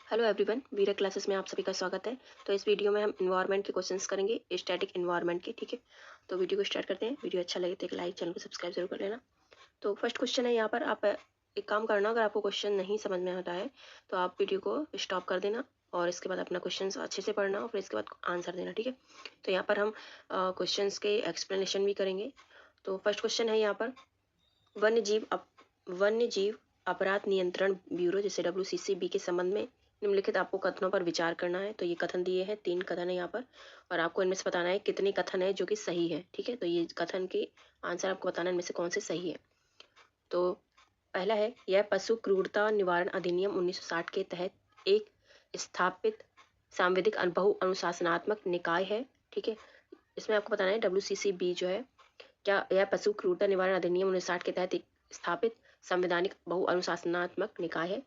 Hello everyone, वीरा classes में आप सभी का स्वागत है। तो इस वीडियो में हम इन्वायरमेंट के क्वेश्चंस करेंगे, स्टैटिक इन्वायरमेंट के। ठीक है, तो वीडियो को स्टार्ट करते हैं। वीडियो अच्छा लगे तो एक लाइक, चैनल को सब्सक्राइब जरूर कर लेना। तो फर्स्ट क्वेश्चन है, यहाँ पर आप एक काम करना, अगर आपको क्वेश्चन नहीं समझ में आता है तो आप वीडियो को स्टॉप कर देना और इसके बाद अपना क्वेश्चन अच्छे से पढ़ना और फिर इसके बाद आंसर देना। ठीक है, तो यहाँ पर हम क्वेश्चन के एक्सप्लेनेशन भी करेंगे। तो फर्स्ट क्वेश्चन है यहाँ पर, वन्य जीव अपराध नियंत्रण ब्यूरो जैसे WCCB के संबंध में निम्नलिखित आपको कथनों पर विचार करना है। तो ये कथन दिए हैं, 3 कथन है यहाँ पर, और आपको इनमें से बताना है कितने कथन है जो कि सही है। ठीक है, तो ये कथन के आंसर आपको बताना है इनमें से कौन से सही है। तो पहला है, यह पशु क्रूरता निवारण अधिनियम 1960 के तहत एक स्थापित सांविधिक बहु अनुशासनात्मक निकाय है। ठीक है, इसमें आपको बताना है WCCB जो है, क्या यह पशु क्रूरता निवारण अधिनियम 1960 के तहत एक स्थापित संवैधानिक बहु अनुशासनात्मक निकाय है।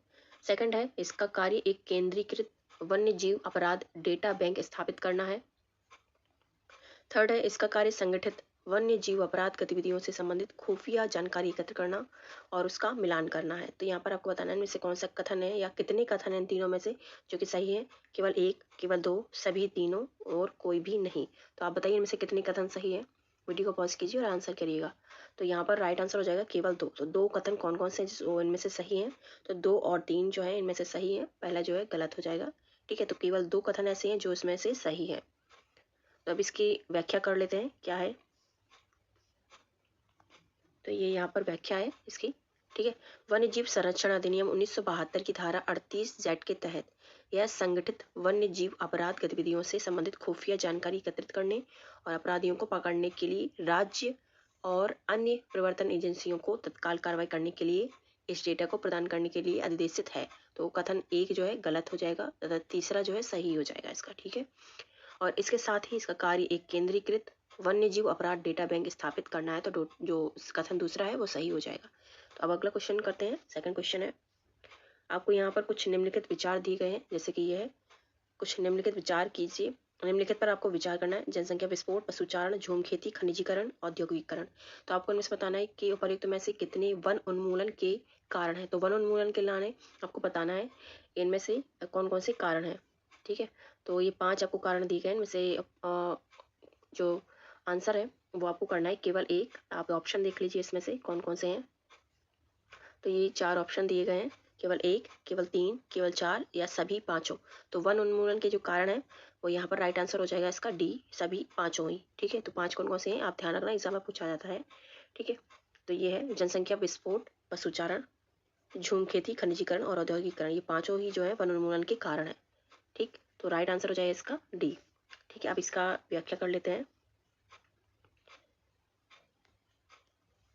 सेकंड है, इसका कार्य एक केंद्रीकृत वन्य जीव अपराध डेटा बैंक स्थापित करना है। थर्ड है, इसका कार्य संगठित वन्य जीव अपराध गतिविधियों से संबंधित खुफिया जानकारी एकत्र करना और उसका मिलान करना है। तो यहाँ पर आपको बताना है इनमें से कौन सा कथन है या कितने कथन है इन तीनों में से जो कि सही है। केवल एक, केवल दो, सभी तीनों और कोई भी नहीं। तो आप बताइए इनमें से कितने कथन सही है। वीडियो को पॉज कीजिए और आंसर करिएगा। तो यहाँ पर राइट आंसर हो जाएगा केवल दो। तो दो कथन कौन कौन से इनमें से सही है। तो 2 और 3 जो है इनमें से सही है, पहला जो है गलत हो जाएगा। ठीक है, तो केवल 2 कथन ऐसे हैं जो इसमें से सही है। तो अब इसकी व्याख्या कर लेते हैं क्या है। तो ये यहाँ पर व्याख्या है इसकी। ठीक है, वन्य जीव संरक्षण अधिनियम 1972 की धारा 38Z के तहत यह संगठित वन्य जीव अपराध गतिविधियों से संबंधित खुफिया जानकारी एकत्रित करने और अपराधियों को पकड़ने के लिए राज्य और अन्य प्रवर्तन एजेंसियों को तत्काल कार्रवाई करने के लिए इस डेटा को प्रदान करने के लिए अधिदेशित है। तो कथन एक जो है गलत हो जाएगा तथा तीसरा जो है सही हो जाएगा इसका। ठीक है, और इसके साथ ही इसका कार्य एक केंद्रीकृत वन्य जीव अपराध डेटा बैंक स्थापित करना है। तो जो कथन दूसरा है वो सही हो जाएगा। तो अब अगला क्वेश्चन करते हैं। सेकंड क्वेश्चन है, आपको यहाँ पर कुछ निम्नलिखित विचार दिए गए हैं, जैसे कि ये है, कुछ निम्नलिखित विचार कीजिए। निम्नलिखित पर आपको विचार करना है, जनसंख्या विस्फोट, पशुचारण, झूम खेती, खनिजीकरण, औद्योगिकरण। तो आपको इनमें से बताना है कि उपर्युक्त में से कितने वन उन्मूलन के कारण है। तो वन उन्मूलन के लाने आपको बताना है इनमें से कौन कौन से कारण है। ठीक है, तो ये 5 आपको कारण दिए गए हैं, इनमें से जो आंसर है वो आपको करना है केवल एक। आप ऑप्शन देख लीजिए इसमें से कौन कौन से हैं। तो ये 4 ऑप्शन दिए गए हैं, केवल एक, केवल 3, केवल 4 या सभी पांचों। तो वन उन्मूलन के जो कारण है वो यहाँ पर राइट आंसर हो जाएगा इसका डी, सभी पांचों ही। ठीक है, तो 5 कौन कौन से हैं आप ध्यान रखना, एग्जाम में पूछा जाता है। ठीक है, तो ये है जनसंख्या विस्फोट, पशुचारण, झूम खेती, खनिजीकरण और औद्योगिकरण। ये पांचों ही जो है वन उन्मूलन के कारण है। ठीक, तो राइट आंसर हो जाएगा इसका डी। ठीक है, अब इसका व्याख्या कर लेते हैं।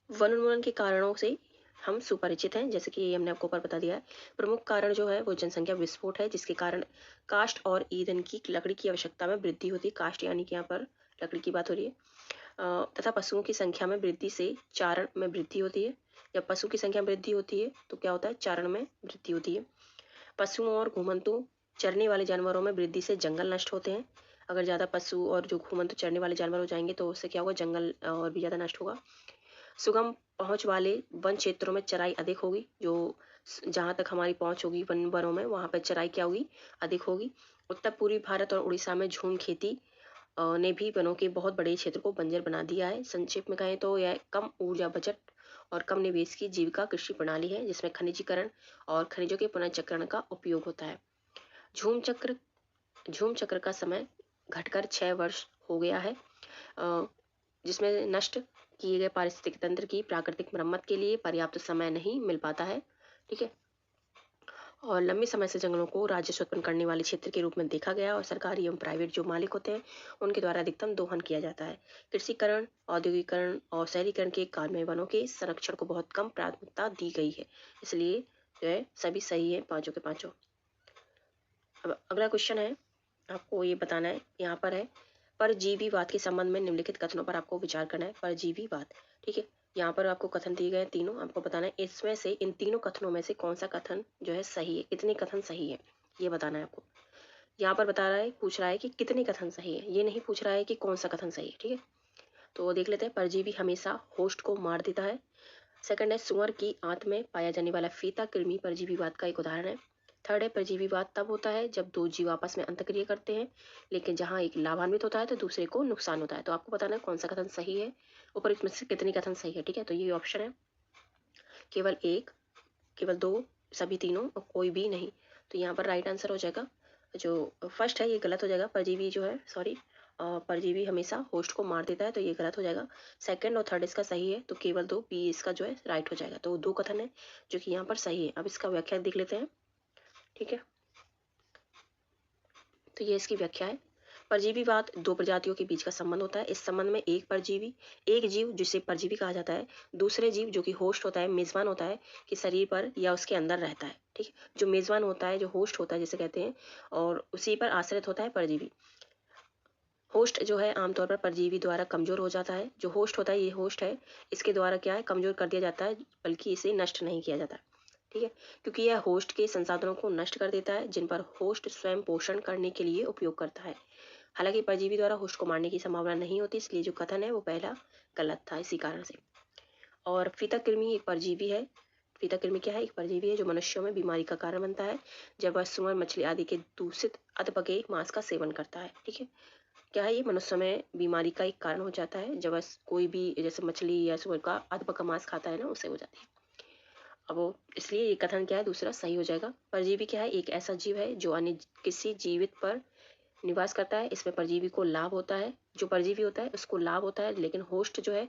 वन उन्मूलन के कारणों से हम सुपरिचित हैं, जैसे कि हमने आपको ऊपर बता दिया है। प्रमुख कारण जो है वो जनसंख्या विस्फोट है, जिसके कारण काष्ठ और ईंधन की लकड़ी की आवश्यकता में वृद्धि होती है। काष्ठ यानी कि यहाँ पर लकड़ी की बात हो रही है। तथा पशुओं की संख्या में वृद्धि से चारण में वृद्धि होती है। जब पशु की संख्या में वृद्धि होती है तो क्या होता है, चारण में वृद्धि होती है। पशुओं और घुमंतु चरने वाले जानवरों में वृद्धि से जंगल नष्ट होते हैं। अगर ज़्यादा पशु और जो घुमंतु चरने वाले जानवर हो जाएंगे तो उससे क्या होगा, जंगल और भी ज़्यादा नष्ट होगा। सुगम पहुंच वाले वन क्षेत्रों में चराई अधिक होगी। जो जहां तक हमारी पहुंच होगी वनों में, वहां पर चराई क्या होगी, अधिक होगी। उत्तर पूर्वी भारत और उड़ीसा में झूम खेती ने भी वनों के बहुत बड़े क्षेत्र को बंजर बना दिया है। संक्षेप में कहें तो यह कम ऊर्जा बजट और कम निवेश की जीविका कृषि प्रणाली है, जिसमें खनिजीकरण और खनिजों के पुनर्चक्रण का उपयोग होता है। झूम चक्र झूम चक्र का समय घटकर 6 वर्ष हो गया है, जिसमें नष्ट किए गए पारिस्थितिक तंत्र की प्राकृतिक मरम्मत के लिए पर्याप्त समय नहीं मिल पाता है। ठीक है, और लंबे समय से जंगलों को राजस्व उत्पन्न करने वाले क्षेत्र के रूप में देखा गया और सरकारी एवं प्राइवेट जो मालिक होते हैं उनके द्वारा अधिकतम दोहन किया जाता है। कृषिकरण, औद्योगिकरण और शहरीकरण के काल में वनों के संरक्षण को बहुत कम प्राथमिकता दी गई है, इसलिए जो है सभी सही है, पांचों के पांचों। अब अगला क्वेश्चन है, आपको ये बताना है, यहाँ पर है, परजीवीवाद के संबंध में निम्नलिखित कथनों पर आपको विचार करना है। परजीवीवाद, ठीक है, यहाँ पर आपको कथन दिए गए तीनों, आपको बताना है इसमें से इन तीनों कथनों में से कौन सा कथन जो है सही है, कितने कथन सही है ये बताना है आपको। यहाँ पर बता रहा है, पूछ रहा है कि कितने कथन सही है, ये नहीं पूछ रहा है कि कौन सा कथन सही है। ठीक है, तो देख लेते हैं। परजीवी हमेशा होस्ट को मार देता है। सेकंड है, सुअर की आंत में पाया जाने वाला फीता कृमि परजीवीवाद का एक उदाहरण है। थर्ड है परजीवीवाद तब होता है जब दो जीव आपस में अंतःक्रिया करते हैं, लेकिन जहाँ एक लाभान्वित होता है तो दूसरे को नुकसान होता है। तो आपको बताना है कौन सा कथन सही है, ऊपर में से कितने कथन सही है। ठीक है, तो ये ऑप्शन है केवल एक, केवल दो, सभी तीनों और कोई भी नहीं। तो यहाँ पर राइट आंसर हो जाएगा जो फर्स्ट है, ये गलत हो जाएगा। परजीवी जो है, सॉरी, परजीवी हमेशा होस्ट को मार देता है, तो ये गलत हो जाएगा। सेकंड और थर्ड इसका सही है, तो केवल दो, बी इसका जो है राइट हो जाएगा। तो दो कथन है जो कि यहाँ पर सही है। अब इसका व्याख्या देख लेते हैं। ठीक है, तो ये इसकी व्याख्या है। परजीवीवाद दो प्रजातियों के बीच का संबंध होता है। इस संबंध में एक जीव जिसे परजीवी कहा जाता है, दूसरे जीव जो कि होस्ट होता है, मेजबान होता है, कि शरीर पर या उसके अंदर रहता है। ठीक है, जो मेजबान होता है, जो होस्ट होता है जिसे कहते हैं, और उसी पर आश्रित होता है परजीवी। होस्ट जो है आमतौर पर परजीवी द्वारा कमजोर हो जाता है। जो होस्ट होता है, ये होस्ट है, इसके द्वारा क्या है, कमजोर कर दिया जाता है, बल्कि इसे नष्ट नहीं किया जाता। ठीक है, क्योंकि यह होस्ट के संसाधनों को नष्ट कर देता है जिन पर होस्ट स्वयं पोषण करने के लिए उपयोग करता है। हालांकि परजीवी द्वारा होस्ट को मारने की संभावना नहीं होती, इसलिए जो कथन है वो पहला गलत था इसी कारण से। और फीता कृमि एक परजीवी है। फीता कृमि क्या है, एक परजीवी है जो मनुष्यों में बीमारी का कारण बनता है जब वह सुअर, मछली आदि के दूषित अधपके मांस का सेवन करता है। ठीक है, क्या है, ये मनुष्य में बीमारी का एक कारण हो जाता है जब वह कोई भी जैसे मछली या सुअर का अधपका मांस खाता है ना, उससे हो जाती है। अब वो इसलिए ये कथन क्या है, दूसरा सही हो जाएगा। परजीवी क्या है, एक ऐसा जीव है जो अन्य किसी जीवित पर निवास करता है। इसमें परजीवी को लाभ होता है, जो परजीवी होता है उसको लाभ होता है, लेकिन होस्ट जो है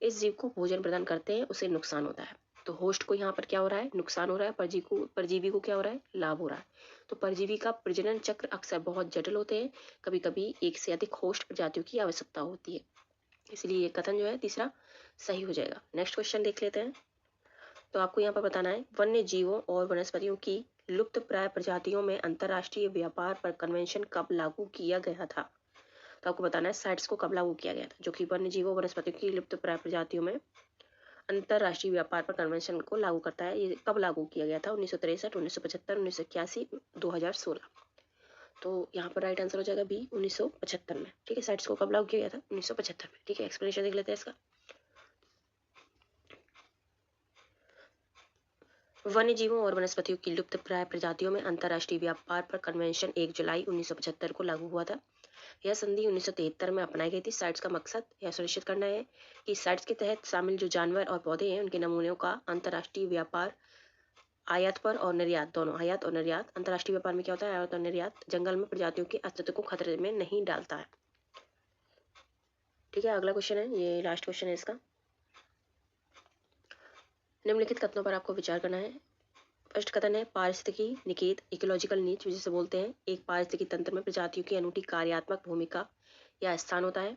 इस जीव को भोजन प्रदान करते हैं, उसे नुकसान होता है। तो होस्ट को यहाँ पर क्या हो रहा है, नुकसान हो रहा है। परजीवी को क्या हो रहा है, लाभ हो रहा है। तो परजीवी का प्रजनन चक्र अक्सर बहुत जटिल होते हैं, कभी कभी एक से अधिक होस्ट प्रजातियों की आवश्यकता होती है, इसलिए ये कथन जो है तीसरा सही हो जाएगा। नेक्स्ट क्वेश्चन देख लेते हैं। तो आपको यहाँ पर बताना है वन्य जीवों और वनस्पतियों की लुप्त प्राय प्रजातियों में अंतर्राष्ट्रीय व्यापार पर कन्वेंशन कब लागू किया गया था। तो आपको बताना है साइट्स को कब लागू किया गया था, जो कि वन्य जीवों वनस्पतियों की लुप्त प्राय प्रजातियों में अंतर्राष्ट्रीय व्यापार पर कन्वेंशन को लागू करता है। ये कब लागू किया गया था, 1963, 1975, 1981, 2016। तो यहाँ पर राइट आंसर हो जाएगा बी, 1975 में। ठीक है, साइट्स को कब लागू किया गया था, 1975 में। ठीक है, एक्सप्लेनेशन देख लेते हैं इसका। वन्य जीवों और वनस्पतियों की लुप्त प्राय प्रजातियों में अंतर्राष्ट्रीय व्यापार पर कन्वेंशन 1 जुलाई 1975 को लागू हुआ था। यह संधि 1973 में अपनाई गई थी। साइट्स का मकसद यह सुनिश्चित करना है कि साइट्स के तहत शामिल जो जानवर और पौधे हैं उनके नमूनों का अंतर्राष्ट्रीय व्यापार आयात पर और निर्यात दोनों, आयात और निर्यात, अंतर्राष्ट्रीय व्यापार में क्या होता है, आयात और निर्यात जंगल में प्रजातियों के अस्तित्व को खतरे में नहीं डालता है। ठीक है, अगला क्वेश्चन है, ये लास्ट क्वेश्चन है इसका। निम्नलिखित कथनों पर आपको विचार करना है। फर्स्ट कथन है पारिस्थितिकी निकेत, इकोलॉजिकल नीच जिसे बोलते हैं, एक पारिस्थितिकी तंत्र में प्रजातियों की अनूठी कार्यात्मक भूमिका या स्थान होता है।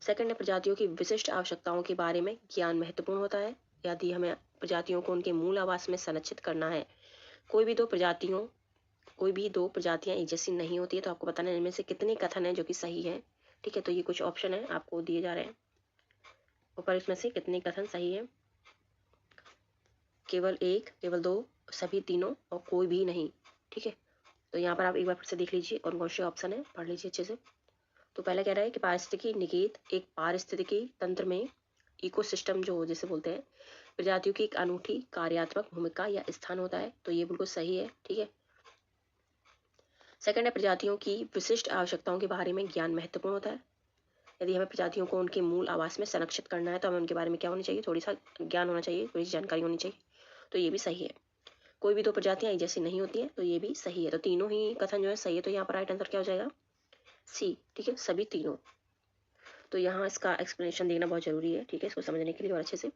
सेकंड है प्रजातियों की विशिष्ट आवश्यकताओं के बारे में ज्ञान महत्वपूर्ण होता है, यदि हमें प्रजातियों को उनके मूल आवास में संरक्षित करना है। कोई भी दो प्रजातियां एक जैसी नहीं होती है। तो आपको बताना है इनमें से कितने कथन हैं जो कि सही है। ठीक है, तो ये कुछ ऑप्शन है आपको दिए जा रहे हैं ऊपर, इसमें से कितने कथन सही है। केवल एक, केवल दो, सभी तीनों और कोई भी नहीं। ठीक है, तो यहाँ पर आप एक बार फिर से देख लीजिए कौन कौन से ऑप्शन है, पढ़ लीजिए अच्छे से। तो पहला कह रहा है कि पारिस्थितिकी निकेत एक पारिस्थितिकी तंत्र में इकोसिस्टम जो जिसे बोलते हैं प्रजातियों की एक अनूठी कार्यात्मक भूमिका या स्थान होता है। तो ये बिल्कुल सही है। ठीक है, सेकंड है प्रजातियों की विशिष्ट आवश्यकताओं के बारे में ज्ञान महत्वपूर्ण होता है, यदि हमें प्रजातियों को उनके मूल आवास में संरक्षित करना है तो हमें उनके बारे में क्या होना चाहिए, थोड़ी सा ज्ञान होना चाहिए, थोड़ी सी जानकारी होनी चाहिए। तो ये भी सही है। कोई भी दो प्रजातियां एक जैसी नहीं होती हैं, तो ये भी सही है। तो तीनों ही कथन जो है सही है। तो यहाँ पर राइट आंसर क्या हो जाएगा, सी। ठीक है, सभी तीनों। तो यहाँ इसका एक्सप्लेनेशन देना बहुत जरूरी है, ठीक है, इसको समझने के लिए और अच्छे से।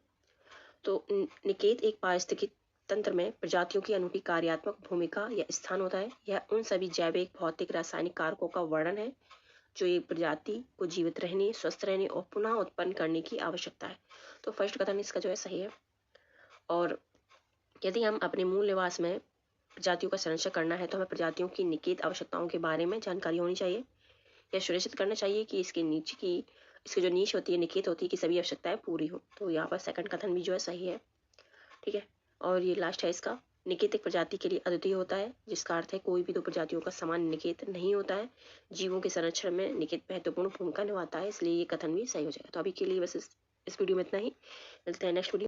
तो निकेत एक पारिस्थितिकी तंत्र में प्रजातियों की अनूठी कार्यात्मक भूमिका या स्थान होता है। यह उन सभी जैविक, भौतिक, रासायनिक कारकों का वर्णन है जो एक प्रजाति को जीवित रहने, स्वस्थ रहने और पुनः उत्पन्न करने की आवश्यकता है। तो फर्स्ट कथन इसका जो है सही है। और यदि हम अपने मूल निवास में प्रजातियों का संरक्षण करना है तो हमें प्रजातियों की निकेत आवश्यकताओं के बारे में जानकारी होनी चाहिए। यह सुनिश्चित करना चाहिए कि इसकी जो नीच होती है, निकेत होती है, कि सभी आवश्यकताएं पूरी हो। तो यहाँ पर सेकंड कथन भी जो है सही है। ठीक है, और ये लास्ट है इसका, निकेत एक प्रजाति के लिए अद्वितीय होता है, जिसका अर्थ है कोई भी दो प्रजातियों का समान निकेत नहीं होता है। जीवों के संरक्षण में निकेत महत्वपूर्ण भूमिका निभाता है, इसलिए ये कथन भी सही हो जाएगा। तो अभी के लिए बस इस वीडियो में इतना ही, मिलते हैं नेक्स्ट वीडियो।